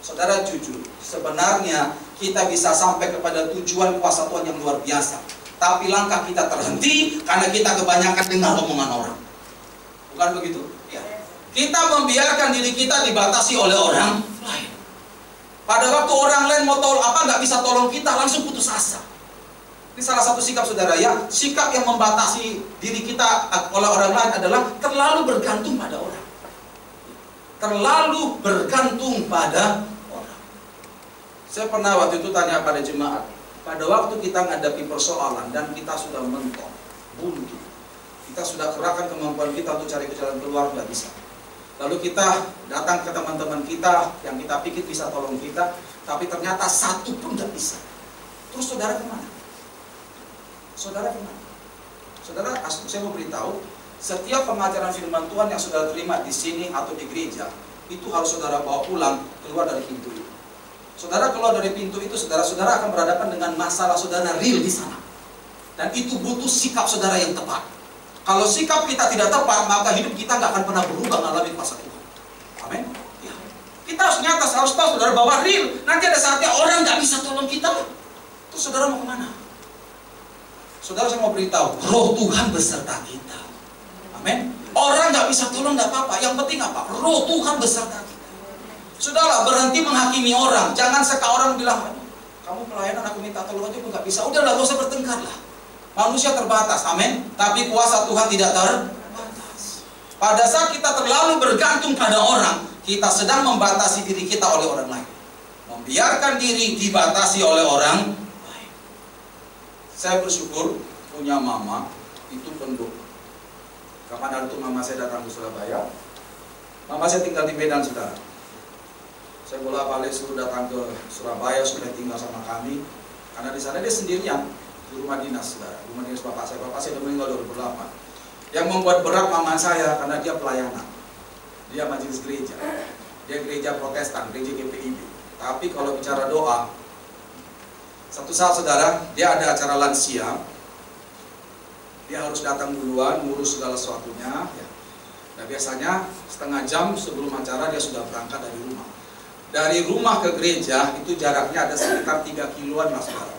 Saudara, jujur, sebenarnya kita bisa sampai kepada tujuan kuasa Tuhan yang luar biasa. Tapi langkah kita terhenti karena kita kebanyakan dengar omongan orang. Bukan begitu? Ya. Kita membiarkan diri kita dibatasi oleh orang lain. Pada waktu orang lain mau tolong nggak bisa tolong kita, langsung putus asa. Ini salah satu sikap, saudara, ya. Sikap yang membatasi diri kita oleh orang lain adalah terlalu bergantung pada orang. Terlalu bergantung pada orang. Saya pernah waktu itu tanya pada jemaat, pada waktu kita menghadapi persoalan dan kita sudah mentok, buntu, kita sudah kerahkan kemampuan kita untuk cari jalan keluar, nggak bisa. Lalu kita datang ke teman-teman kita yang kita pikir bisa tolong kita, tapi ternyata satu pun nggak bisa. Terus saudara kemana? Saudara kemana? Saudara, saya mau beritahu, setiap pengajaran firman Tuhan yang saudara terima di sini atau di gereja, itu harus saudara bawa pulang, keluar dari pintu itu. Saudara keluar dari pintu itu, saudara-saudara akan berhadapan dengan masalah saudara real di sana. Dan itu butuh sikap saudara yang tepat. Kalau sikap kita tidak tepat, maka hidup kita nggak akan pernah berubah mengalami kuasa Tuhan. Amin. Ya. Kita harus nyata, harus tahu saudara bahwa real. Nanti ada saatnya orang nggak bisa tolong kita. Terus saudara mau kemana? Saudara, saya mau beritahu, Roh Tuhan beserta kita. Amin. Orang nggak bisa tolong nggak apa-apa. Yang penting apa? Roh Tuhan beserta kita. Saudara, berhenti menghakimi orang. Jangan seka orang bilang, "Kamu pelayanan, aku minta tolong aja, aku nggak bisa." Udahlah, gak usah bertengkar lah. Manusia terbatas, amin. Tapi kuasa Tuhan tidak terbatas. Pada saat kita terlalu bergantung pada orang, kita sedang membatasi diri kita oleh orang lain. Membiarkan diri dibatasi oleh orang lain. Saya bersyukur punya mama itu penduk. Kapan hari itu mama saya datang ke Surabaya. Mama saya tinggal di Medan, saudara. Saya bolak-balik suruh datang ke Surabaya supaya tinggal sama kami. Karena di sana dia sendirian. Di rumah dinas, saudara, rumah dinas bapak saya sudah meninggal 2008. Yang membuat berat mama saya karena dia pelayanan, dia majelis gereja, dia gereja Protestan, gereja GPIB. Tapi kalau bicara doa, satu saat, saudara, dia ada acara lansia, dia harus datang duluan, ngurus segala sesuatunya. Ya. Nah, biasanya setengah jam sebelum acara dia sudah berangkat dari rumah. Dari rumah ke gereja itu jaraknya ada sekitar 3 kiloan lah, saudara.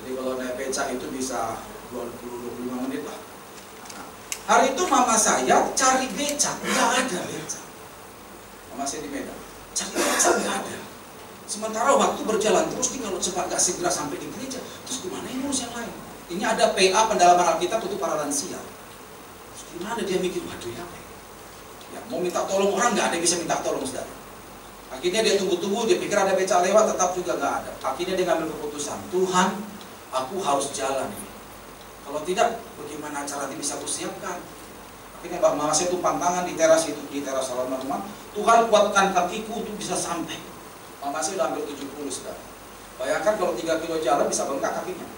Jadi kalau naik becak itu bisa 20-25 menit lah. Nah, hari itu mama saya cari becak, nggak ada becak. Mama saya di Medan, cari becak nggak ada. Sementara waktu berjalan terus nih, kalau cepat nggak segera sampai di gereja, terus gimana ini urus yang lain? Ini ada PA pendalaman Alkitab untuk para lansia. Terus gimana dia mikir, waduh ya, mau minta tolong orang nggak ada yang bisa minta tolong, saudara. Akhirnya dia tunggu-tunggu, dia pikir ada becak lewat, tetap juga nggak ada. Akhirnya dia ngambil keputusan, Tuhan, aku harus jalan ini. Kalau tidak, bagaimana cara ini bisa aku siapkan? Akhirnya mama saya tumpang tangan di teras itu, di teras halaman rumah. Tuhan, kuatkan kakiku untuk bisa sampai. Mama saya udah hampir 70, saudara. Bayangkan kalau 3 kilo jalan bisa bengkak kakinya.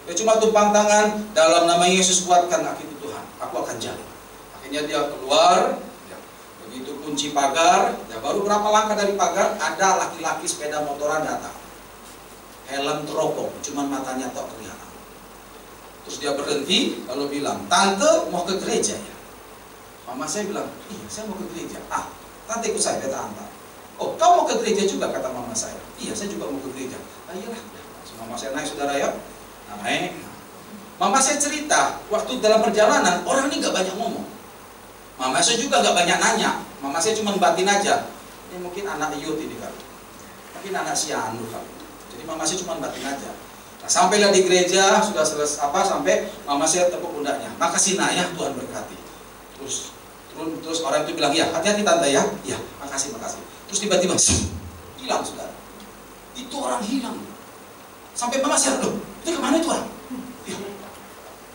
Dia cuma tumpang tangan, dalam nama Yesus kuatkan kakiku Tuhan, aku akan jalan. Akhirnya dia keluar, begitu kunci pagar, ya baru berapa langkah dari pagar, ada laki-laki sepeda motoran datang. Helm teropong, cuman matanya tok kelihatan. Terus dia berhenti, lalu bilang, "Tante mau ke gereja ya?" Mama saya bilang, "Iya, saya mau ke gereja." "Ah, tante ikut saya, beta antar." "Oh, kau mau ke gereja juga?" kata mama saya. "Iya, saya juga mau ke gereja." "Ah, iyalah." So, mama saya naik, saudara ya. Naik. Mama saya cerita, waktu dalam perjalanan, orang ini gak banyak ngomong. Mama saya juga gak banyak nanya. Mama saya cuma batin aja. Ini mungkin anak youth ini kali. Mungkin anak sianu kali. Jadi mama saya cuma batin aja. Nah, sampailah di gereja, sudah selesai sampai mama saya tepuk pundaknya. Makasih nak ya, Tuhan berkati. Terus orang itu bilang, ya hati-hati tante ya. Ya, makasih. Terus tiba-tiba hilang saudara. Itu orang hilang. Sampai mama saya, loh, itu kemana itu orang?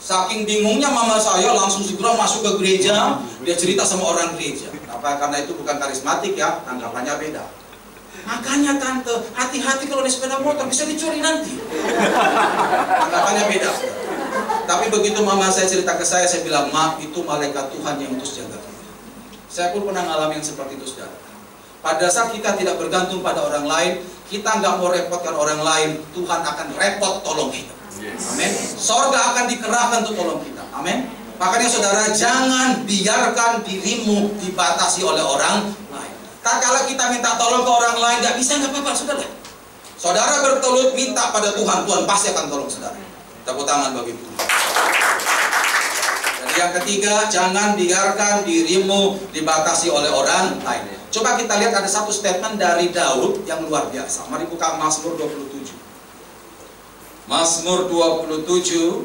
Saking bingungnya mama saya langsung segera masuk ke gereja. Dia cerita sama orang gereja. Kenapa? Karena itu bukan karismatik ya, tanggapannya beda. Makanya tante, hati-hati kalau naik sepeda motor, bisa dicuri nanti. Tanggapannya beda. Tapi begitu mama saya cerita ke saya bilang, "Ma, itu malaikat Tuhan yang terus jaga kita." Saya pun pernah ngalamin yang seperti itu, saudara. Pada saat kita tidak bergantung pada orang lain, kita nggak mau repotkan orang lain, Tuhan akan repot tolong kita. Amin. Sorga akan dikerahkan untuk tolong kita. Amin. Makanya saudara, jangan biarkan dirimu dibatasi oleh orang lain. Tak kala kita minta tolong ke orang lain, nggak bisa, nggak apa-apa, saudara. Saudara bertelut minta pada Tuhan, Tuhan pasti akan tolong saudara. Tepuk tangan bagi Tuhan. Dan yang ketiga, jangan biarkan dirimu dibatasi oleh orang lain. Coba kita lihat ada satu statement dari Daud yang luar biasa. Mari buka Mazmur 27. Mazmur 27.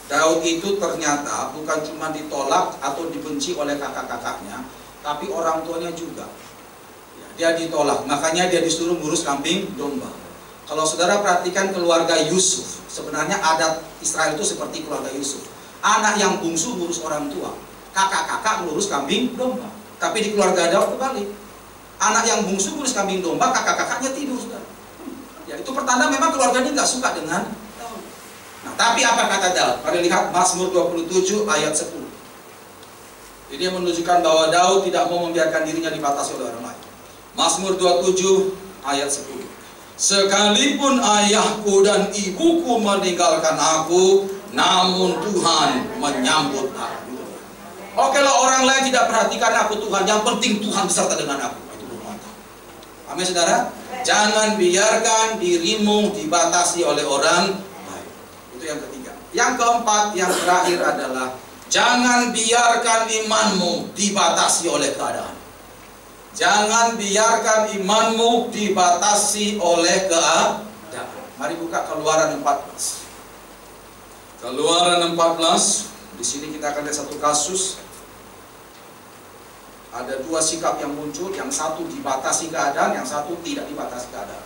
Daud itu ternyata bukan cuma ditolak atau dibenci oleh kakak-kakaknya, tapi orang tuanya juga. Dia ditolak, makanya dia disuruh ngurus kambing domba. Kalau saudara perhatikan keluarga Yusuf, sebenarnya adat Israel itu seperti keluarga Yusuf. Anak yang bungsu ngurus orang tua, kakak-kakak ngurus kambing domba. Tapi di keluarga Daud kebalik. Anak yang bungsu ngurus kambing domba, kakak-kakaknya tidur, saudara. Ya, itu pertanda memang keluarga ini nggak suka dengan Daud. Nah, tapi apa kata Daud? Mari lihat Mazmur 27 ayat 10. Ini menunjukkan bahwa Daud tidak mau membiarkan dirinya dibatasi oleh orang lain. Mazmur 27 ayat 10. Sekalipun ayahku dan ibuku meninggalkan aku, namun Tuhan menyambut aku. Oke lah, orang lain tidak perhatikan aku Tuhan, yang penting Tuhan beserta dengan aku. Itu bermantap. Amin saudara. Jangan biarkan dirimu dibatasi oleh orang lain. Itu yang ketiga. Yang keempat, yang terakhir adalah jangan biarkan imanmu dibatasi oleh keadaan. Jangan biarkan imanmu dibatasi oleh keadaan. Mari buka Keluaran 14. Keluaran 14. Di sini kita akan lihat satu kasus. Ada dua sikap yang muncul, yang satu dibatasi keadaan, yang satu tidak dibatasi keadaan.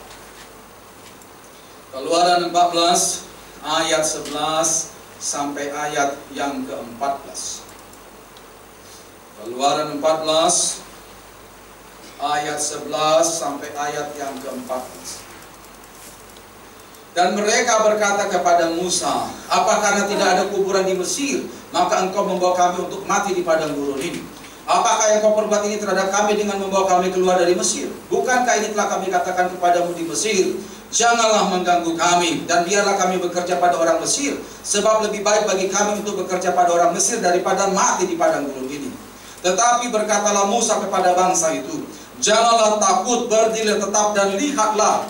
Keluaran 14 ayat 11 sampai ayat yang ke-14. Keluaran 14 ayat 11 sampai ayat yang ke-14. Dan mereka berkata kepada Musa, "Apa karena tidak ada kuburan di Mesir, maka engkau membawa kami untuk mati di padang gurun ini? Apakah yang kau perbuat ini terhadap kami dengan membawa kami keluar dari Mesir? Bukankah ini telah kami katakan kepadamu di Mesir? Janganlah mengganggu kami, dan biarlah kami bekerja pada orang Mesir, sebab lebih baik bagi kami untuk bekerja pada orang Mesir daripada mati di padang gurun ini." Tetapi berkatalah Musa kepada bangsa itu, "Janganlah takut, berdirilah tetap dan lihatlah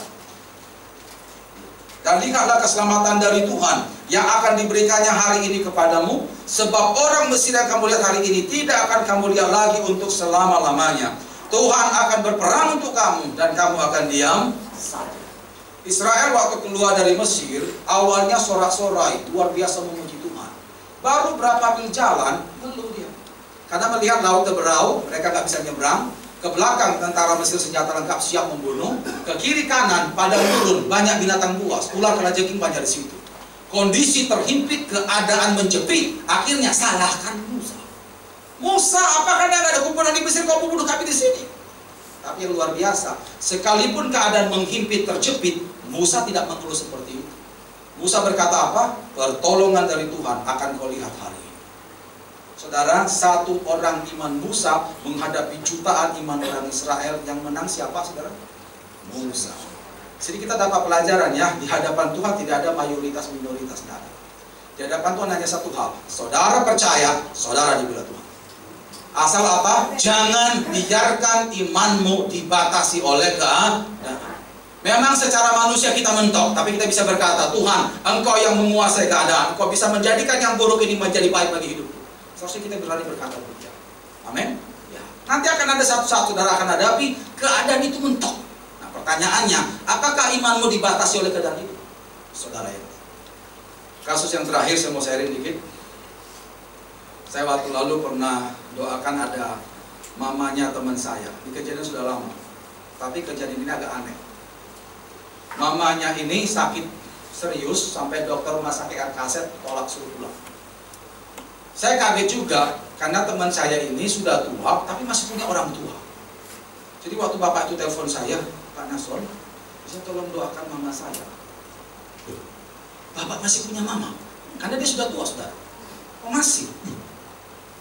keselamatan dari Tuhan yang akan diberikannya hari ini kepadamu, sebab orang Mesir yang kamu lihat hari ini tidak akan kamu lihat lagi untuk selama-lamanya. Tuhan akan berperang untuk kamu dan kamu akan diam saja." Israel waktu keluar dari Mesir, awalnya sorak-sorai, luar biasa memuji Tuhan. Baru berapa mil jalan, ngeluh dia. Karena melihat laut terberau, mereka nggak bisa nyebrang. Ke belakang tentara Mesir senjata lengkap siap membunuh. Ke kiri kanan padang gurun, banyak binatang buas, ular kalajengking banyak di situ. Kondisi terhimpit, keadaan menjepit. Akhirnya salahkan Musa. Musa, apakah nggak ada kuburan di Mesir, kau membunuh kami di sini? Tapi yang luar biasa, sekalipun keadaan menghimpit, terjepit, Musa tidak mengeluh seperti itu. Musa berkata apa? Pertolongan dari Tuhan akan kau lihat hari ini. Saudara, satu orang iman Musa menghadapi jutaan iman orang Israel. Yang menang siapa, saudara? Musa. Jadi kita dapat pelajaran ya, di hadapan Tuhan tidak ada mayoritas minoritas, tidak ada. Di hadapan Tuhan hanya satu hal, saudara percaya, saudara dibela Tuhan. Asal apa? Jangan biarkan imanmu dibatasi oleh keadaan. Memang secara manusia kita mentok, tapi kita bisa berkata, Tuhan, Engkau yang menguasai keadaan, Engkau bisa menjadikan yang buruk ini menjadi baik bagi hidupku. Seharusnya kita berani berkata begitu. Amin. Ya. Nanti akan ada satu-satu saudara akan hadapi keadaan itu mentok. Nah, pertanyaannya, apakah imanmu dibatasi oleh keadaan itu? Saudara ya. Kasus yang terakhir saya mau sharing dikit. Saya waktu lalu pernah doakan ada mamanya teman saya. Ini kejadian sudah lama, tapi kejadian ini agak aneh. Mamanya ini sakit serius sampai dokter rumah sakit Kaset tolak suruh pulang. Saya kaget juga karena teman saya ini sudah tua tapi masih punya orang tua. Jadi waktu bapak itu telepon saya, Pak Nason, bisa tolong doakan mama saya. Bapak masih punya mama? Karena dia sudah tua, saudara. Oh masih?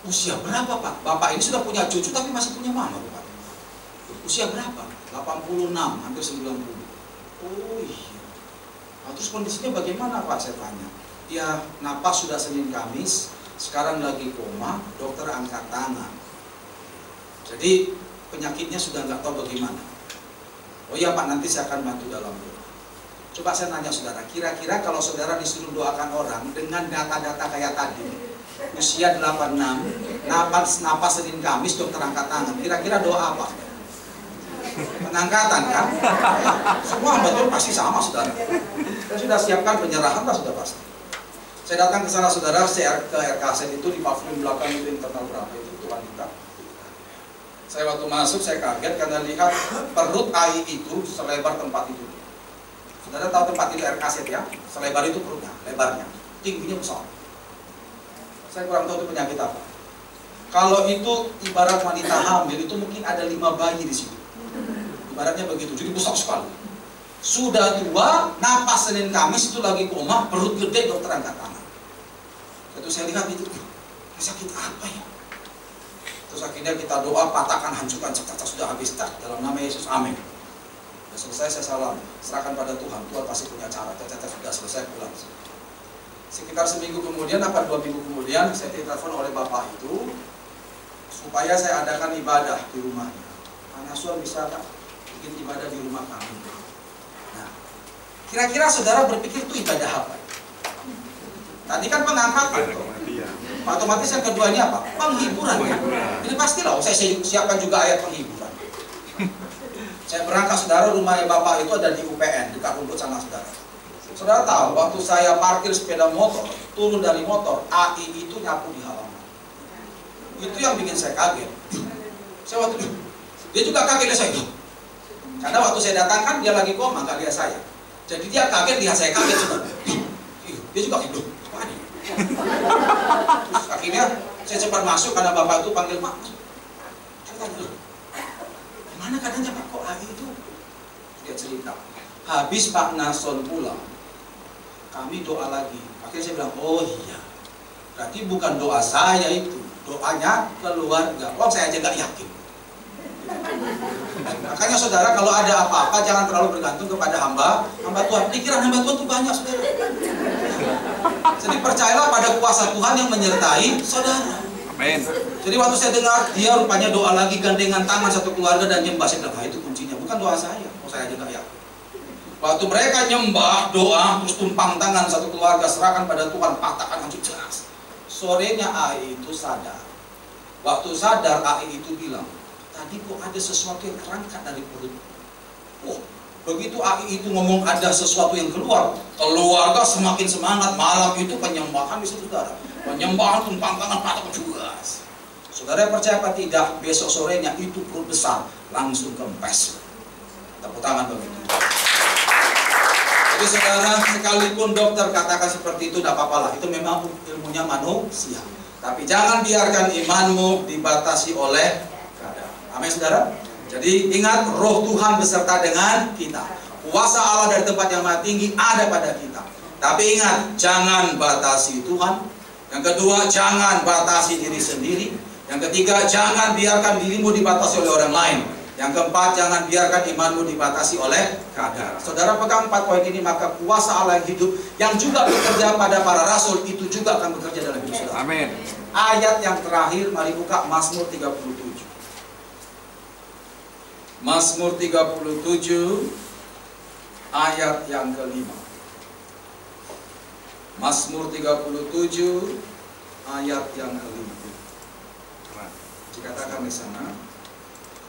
Usia berapa, Pak? Bapak ini sudah punya cucu tapi masih punya mama, Bapak. Usia berapa? 86, hampir 90. Oh iya. Nah, terus kondisinya bagaimana, Pak? Saya tanya. Ya, napas sudah Senin Kamis, sekarang lagi koma, dokter angkat tangan. Jadi penyakitnya sudah nggak tahu bagaimana. Oh iya, Pak, nanti saya akan bantu dalam doa. Coba saya nanya saudara, kira-kira kalau saudara disuruh doakan orang dengan data-data kayak tadi, usia 86, napas Senin Kamis, dokter angkat tangan, kira-kira doa apa? Pengangkatan kan? Semua betul pasti sama saudara. Saya sudah siapkan penyerahan lah sudah pasti. Saya datang ke sana saudara, saya ke RKZ itu di pavilion belakang itu internal berapa itu wanita. Saya waktu masuk saya kaget karena lihat perut AI itu selebar tempat itu. Saudara tahu tempat itu RKZ ya? Selebar itu perutnya, lebarnya, tingginya besar. Saya kurang tahu itu penyakit apa. Kalau itu ibarat wanita hamil itu mungkin ada 5 bayi di situ. Ibaratnya begitu, jadi besar sekali. Sudah tua, napas Senin Kamis itu lagi koma, perut gede, dokter angkat tangan. Terus saya lihat itu, sakit apa ya? Terus akhirnya kita doa, patahkan, hancurkan, cak-cak sudah habis, tak dalam nama Yesus, amin. Selesai saya salam, serahkan pada Tuhan. Tuhan pasti punya cara. Cacat sudah selesai pulang. Sekitar seminggu kemudian, apa 2 minggu kemudian, saya ditelepon oleh bapak itu supaya saya adakan ibadah di rumahnya. Pak Nasur bisa tak bikin ibadah di rumah kami? Nah, kira-kira saudara berpikir itu ibadah apa? Tadi kan pengangkatan. Otomatis yang kedua ini apa? Penghiburan. Ini pastilah. Saya siapkan juga ayat penghiburan. Saya berangkat saudara, rumahnya bapak itu ada di UPN, dekat rumput sana saudara. Saudara tahu, waktu saya parkir sepeda motor, turun dari motor, AI itu nyapu di halaman. Itu yang bikin saya kaget. Saya waktu dia juga kaget lihat saya. Karena waktu saya datang kan dia lagi koma, nggak lihat saya. Jadi dia kaget lihat saya kaget saudara. Dia juga hidup. Terus akhirnya saya cepat masuk karena bapak itu panggil Pak. Saya tanya, mana keadaannya Pak, kok AI itu? Dia cerita, habis Pak Nason pulang, kami doa lagi. Akhirnya saya bilang, oh iya, berarti bukan doa saya itu, doanya keluarga. Wah, saya aja gak yakin. Makanya saudara, kalau ada apa-apa jangan terlalu bergantung kepada hamba Tuhan. Pikiran hamba Tuhan itu banyak saudara. Jadi percayalah pada kuasa Tuhan yang menyertai saudara. Amen. Jadi waktu saya dengar dia rupanya doa lagi gandengan tangan satu keluarga dan nyembah, saya bilang, itu kuncinya, bukan doa saya. Oh, saya aja gak yakin. Waktu mereka nyembah, doa, terus tumpang tangan satu keluarga, serahkan pada Tuhan, patahkan hancur jelas. Sorenya AI itu sadar. Waktu sadar AI itu bilang, tadi kok ada sesuatu yang terangkat dari perut. Oh, begitu AI itu ngomong ada sesuatu yang keluar, keluarga semakin semangat. Malam itu penyembahan di situ saudara. Penyembahan tumpang tangan patah jelas. Saudara percaya apa tidak, besok sorenya itu perut besar langsung kempes. Tepuk tangan begitu. Jadi saudara, sekalipun dokter katakan seperti itu, tidak apa-apa lah. Itu memang ilmunya manusia. Tapi jangan biarkan imanmu dibatasi oleh keadaan. Amin saudara. Jadi ingat, roh Tuhan beserta dengan kita. Kuasa Allah dari tempat yang maha tinggi ada pada kita. Tapi ingat, jangan batasi Tuhan. Yang kedua, jangan batasi diri sendiri. Yang ketiga, jangan biarkan dirimu dibatasi oleh orang lain. Yang keempat, jangan biarkan imanmu dibatasi oleh keadaan. Saudara pegang 4 poin ini, maka kuasa Allah yang hidup yang juga bekerja pada para rasul itu juga akan bekerja dalam hidup saudara. Amin. Ayat yang terakhir, mari buka Mazmur 37. Mazmur 37 ayat yang kelima. Mazmur 37 ayat yang kelima. Dikatakan di sana,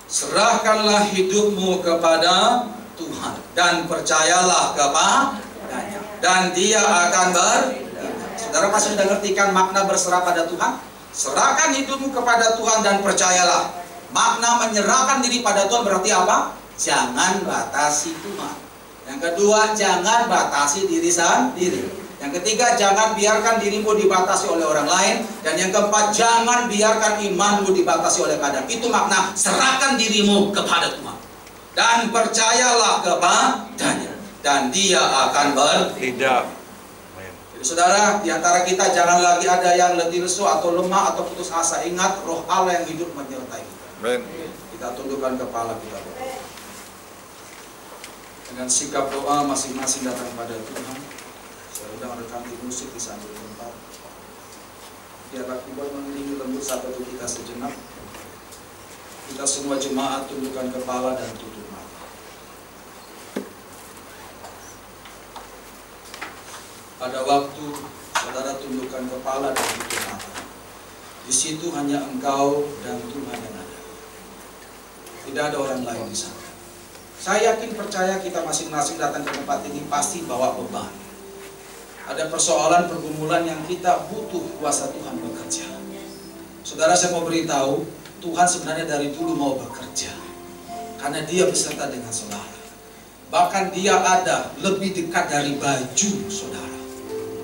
serahkanlah hidupmu kepada Tuhan dan percayalah kepadanya, dan Dia akan bertindak. Saudara pasti sudah ngertikan makna berserah pada Tuhan? Serahkan hidupmu kepada Tuhan dan percayalah. Makna menyerahkan diri pada Tuhan berarti apa? Jangan batasi Tuhan. Yang kedua, jangan batasi diri sendiri. Yang ketiga, jangan biarkan dirimu dibatasi oleh orang lain. Dan yang keempat, jangan biarkan imanmu dibatasi oleh keadaan. Itu makna serahkan dirimu kepada Tuhan dan percayalah kepadanya, dan Dia akan bertindak. Jadi saudara, di antara kita jangan lagi ada yang letih lesu atau lemah atau putus asa. Ingat, Roh Allah yang hidup menyertai kita. Kita tundukkan kepala kita dengan sikap doa masing-masing datang pada Tuhan. Saya undang rekan tim musik di sambil tempat. Biarlah keyboard mengiringi lembut satu kita sejenak. Kita semua jemaat tundukkan kepala dan tutup mata. Pada waktu saudara tundukkan kepala dan tutup mata, di situ hanya engkau dan Tuhan yang ada. Tidak ada orang lain di sana. Saya yakin percaya kita masing-masing datang ke tempat ini pasti bawa beban. Ada persoalan pergumulan yang kita butuh kuasa Tuhan bekerja. Saudara, saya mau beritahu, Tuhan sebenarnya dari dulu mau bekerja, karena Dia beserta dengan saudara. Bahkan Dia ada lebih dekat dari baju saudara.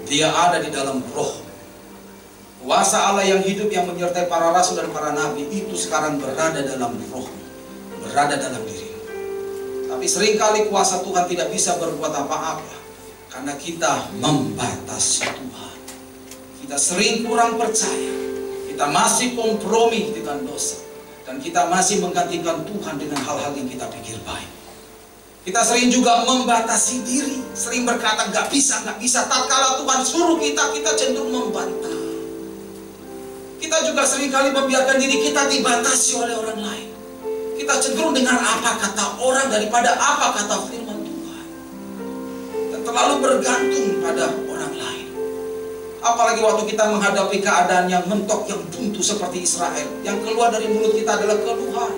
Dia ada di dalam roh. Kuasa Allah yang hidup yang menyertai para rasul dan para nabi itu sekarang berada dalam roh, berada dalam diri. Tapi seringkali kuasa Tuhan tidak bisa berbuat apa-apa karena kita membatasi Tuhan. Kita sering kurang percaya. Kita masih kompromi dengan dosa. Dan kita masih menggantikan Tuhan dengan hal-hal yang kita pikir baik. Kita sering juga membatasi diri. Sering berkata nggak bisa. Tatkala Tuhan suruh kita cenderung membantah. Kita juga seringkali membiarkan diri kita dibatasi oleh orang lain. Kita cenderung dengar apa kata orang daripada apa kata firman Tuhan. Dan terlalu bergantung pada orang lain. Apalagi waktu kita menghadapi keadaan yang mentok, yang buntu seperti Israel. Yang keluar dari mulut kita adalah keluhan.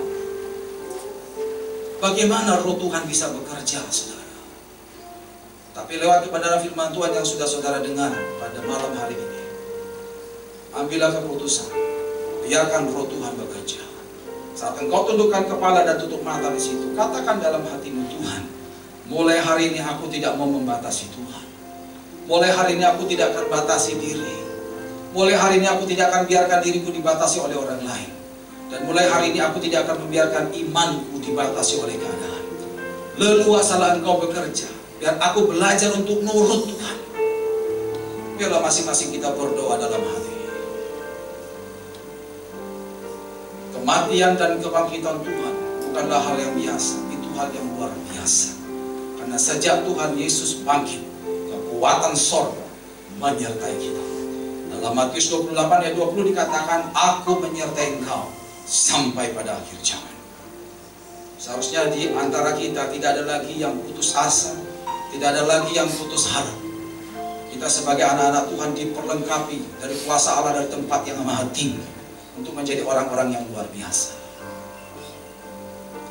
Bagaimana roh Tuhan bisa bekerja, saudara? Tapi lewat kebenaran firman Tuhan yang sudah saudara dengar pada malam hari ini, ambillah keputusan. Biarkan roh Tuhan bekerja. Saat engkau tundukkan kepala dan tutup mata di situ, katakan dalam hatimu, Tuhan, mulai hari ini aku tidak mau membatasi Tuhan. Mulai hari ini aku tidak akan batasi diri. Mulai hari ini aku tidak akan biarkan diriku dibatasi oleh orang lain. Dan mulai hari ini aku tidak akan membiarkan imanku dibatasi oleh keadaan. Leluasalah engkau bekerja. Biar aku belajar untuk nurut Tuhan. Biarlah masing-masing kita berdoa dalam hati. Kematian dan kebangkitan Tuhan bukanlah hal yang biasa. Itu hal yang luar biasa. Karena sejak Tuhan Yesus bangkit, kekuatan sorga menyertai kita. Dalam Matius 28 ayat 20 dikatakan, aku menyertai engkau sampai pada akhir zaman. Seharusnya di antara kita tidak ada lagi yang putus asa, tidak ada lagi yang putus harap. Kita sebagai anak-anak Tuhan diperlengkapi dari kuasa Allah dari tempat yang maha tinggi untuk menjadi orang-orang yang luar biasa.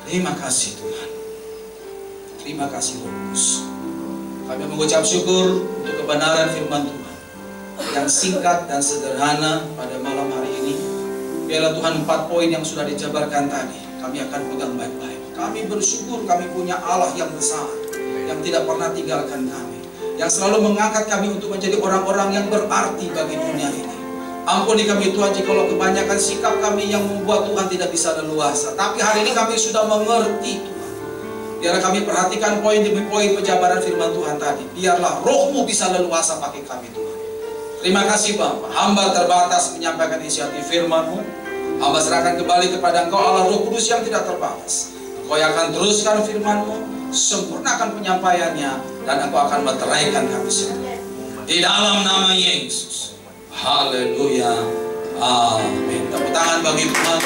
Terima kasih Tuhan. Terima kasih Roh Kudus. Kami mengucap syukur untuk kebenaran firman Tuhan yang singkat dan sederhana pada malam hari ini. Biarlah Tuhan 4 poin yang sudah dijabarkan tadi kami akan pegang baik-baik. Kami bersyukur kami punya Allah yang besar, yang tidak pernah tinggalkan kami, yang selalu mengangkat kami untuk menjadi orang-orang yang berarti bagi dunia ini. Ampuni kami Tuhan jikalau kebanyakan sikap kami yang membuat Tuhan tidak bisa leluasa. Tapi hari ini kami sudah mengerti Tuhan. Biarlah kami perhatikan poin demi poin penjabaran firman Tuhan tadi. Biarlah roh-Mu bisa leluasa pakai kami Tuhan. Terima kasih Bapa. Hamba terbatas menyampaikan inisiatif firman-Mu. Hamba serahkan kembali kepada Engkau Allah Roh Kudus yang tidak terbatas. Engkau yang akan teruskan firman-Mu, sempurnakan penyampaiannya, dan Engkau akan meteraikan kami semua. Di dalam nama Yesus. Haleluya. Amin. Tepuk tangan bagi Tuhan.